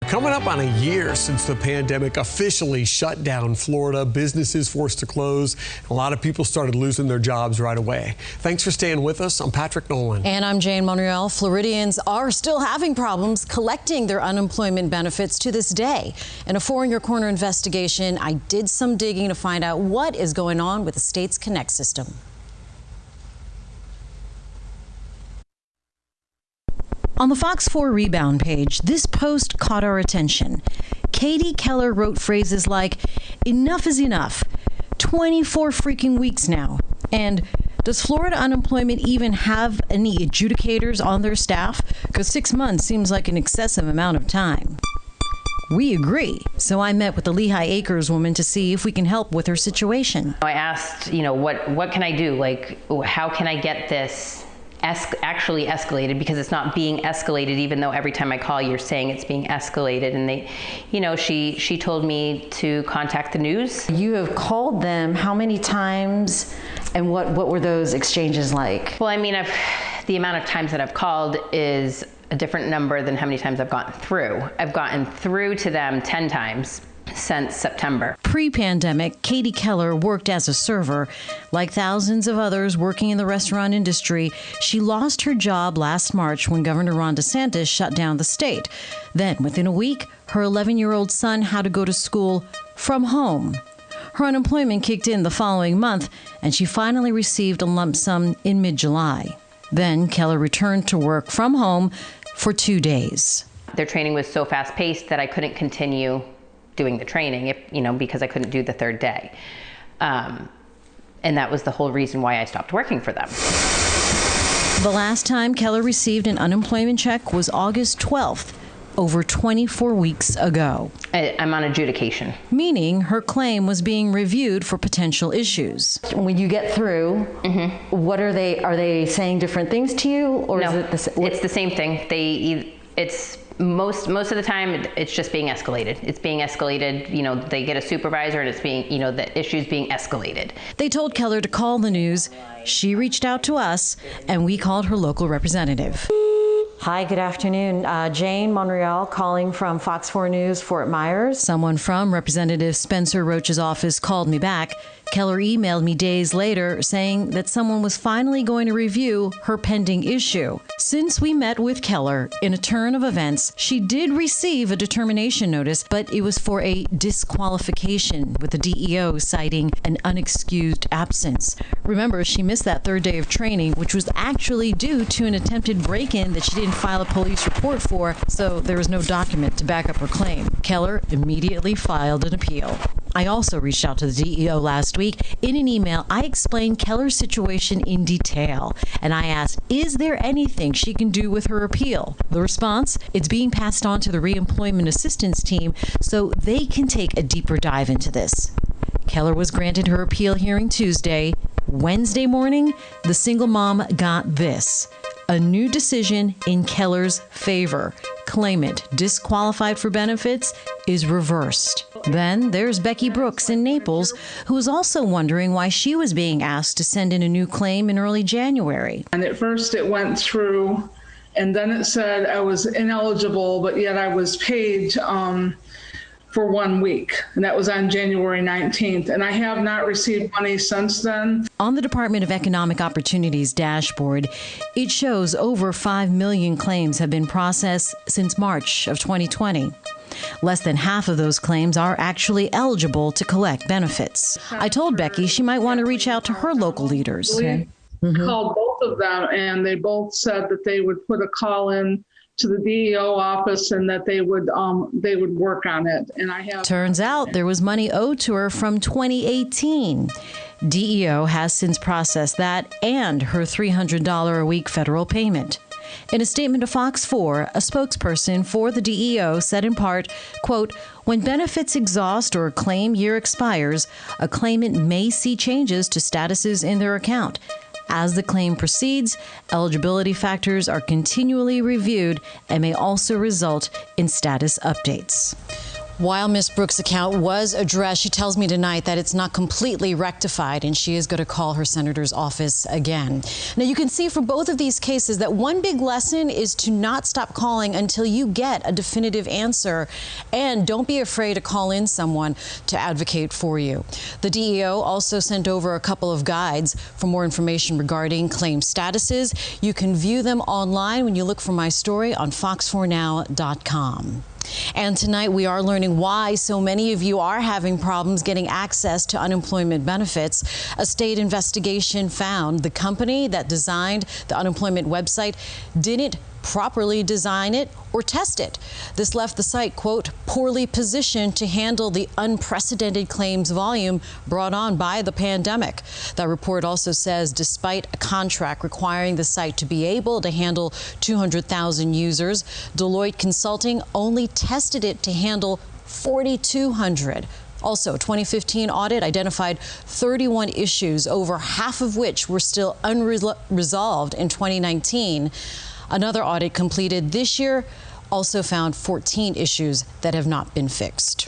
Coming up on a year since the pandemic officially shut down Florida, businesses forced to close. A lot of people started losing their jobs right away. Thanks for staying with us. I'm Patrick Nolan. And I'm Jane Monreal. Floridians are still having problems collecting their unemployment benefits to this day. In a Four in Your Corner investigation, I did some digging to find out what is going on with the state's Connect system. On the Fox 4 Rebound page, this post caught our attention. Katie Keller wrote phrases like, "Enough is enough, 24 freaking weeks now," and "Does Florida unemployment even have any adjudicators on their staff? Because 6 months seems like an excessive amount of time." We agree, so I met with the Lehigh Acres woman to see if we can help with her situation. I asked, what can I do? Like, how can I get this actually escalated, because it's not being escalated, even though every time I call you're saying it's being escalated. And they, she told me to contact the news. You have called them how many times, and what were those exchanges like? Well, I mean, the amount of times that I've called is a different number than how many times I've gotten through. I've gotten through to them 10 times since September. Pre-pandemic, Katie Keller worked as a server. Like thousands of others working in the restaurant industry, she lost her job last March when Governor Ron DeSantis shut down the state. Then, within a week, her 11-year-old son had to go to school from home. Her unemployment kicked in the following month, and she finally received a lump sum in mid-July. Then, Keller returned to work from home for 2 days. Their training was so fast-paced that I couldn't continue doing the training, because I couldn't do the third day. And that was the whole reason why I stopped working for them. The last time Keller received an unemployment check was August 12th, over 24 weeks ago. I'm on adjudication. Meaning her claim was being reviewed for potential issues. When you get through, what are they saying different things to you? Or No, is it it's the same thing. Most of the time, it's just being escalated. It's being escalated. They get a supervisor, and it's being, the issue's being escalated. They told Keller to call the news. She reached out to us, and we called her local representative. Hi, good afternoon. Jane Monreal calling from Fox 4 News, Fort Myers. Someone from Representative Spencer Roach's office called me back. Keller emailed me days later saying that someone was finally going to review her pending issue. Since we met with Keller, in a turn of events, she did receive a determination notice, but it was for a disqualification, with the DEO citing an unexcused absence. Remember, she missed that third day of training, which was actually due to an attempted break-in that she didn't file a police report for, so there was no document to back up her claim. Keller immediately filed an appeal. I also reached out to the DEO last week. In an email, I explained Keller's situation in detail, and I asked, is there anything she can do with her appeal? The response, it's being passed on to the reemployment assistance team so they can take a deeper dive into this. Keller was granted her appeal hearing Tuesday. Wednesday morning, the single mom got this: a new decision in Keller's favor. Claimant disqualified for benefits is reversed. Then there's Becky Brooks in Naples, who was also wondering why she was being asked to send in a new claim in early January. And at first it went through, and then it said I was ineligible, but yet I was paid for 1 week, and that was on January 19th, and I have not received money since then. On the Department of Economic Opportunity's dashboard, it shows over 5 million claims have been processed since March of 2020. Less than half of those claims are actually eligible to collect benefits. I told Becky she might want to reach out to her local leaders. Called both of them, and they both said that they would put a call in to the DEO office and that they would work on it. And I have. Turns out there was money owed to her from 2018. DEO has since processed that and her $300 a week federal payment. In a statement to Fox 4, a spokesperson for the DEO said in part, quote, "When benefits exhaust or a claim year expires, a claimant may see changes to statuses in their account. As the claim proceeds, eligibility factors are continually reviewed and may also result in status updates." While Miss Brooks' account was addressed, she tells me tonight that it's not completely rectified and she is going to call her senator's office again. Now, you can see from both of these cases that one big lesson is to not stop calling until you get a definitive answer, and don't be afraid to call in someone to advocate for you. The DEO also sent over a couple of guides for more information regarding claim statuses. You can view them online when you look for my story on fox4now.com. And tonight we are learning why so many of you are having problems getting access to unemployment benefits. A state investigation found the company that designed the unemployment website didn't properly design it or test it. This left the site, quote, poorly positioned to handle the unprecedented claims volume brought on by the pandemic. That report also says despite a contract requiring the site to be able to handle 200,000 users, Deloitte Consulting only tested it to handle 4,200. Also, a 2015 audit identified 31 issues, over half of which were still unresolved in 2019. Another audit completed this year also found 14 issues that have not been fixed.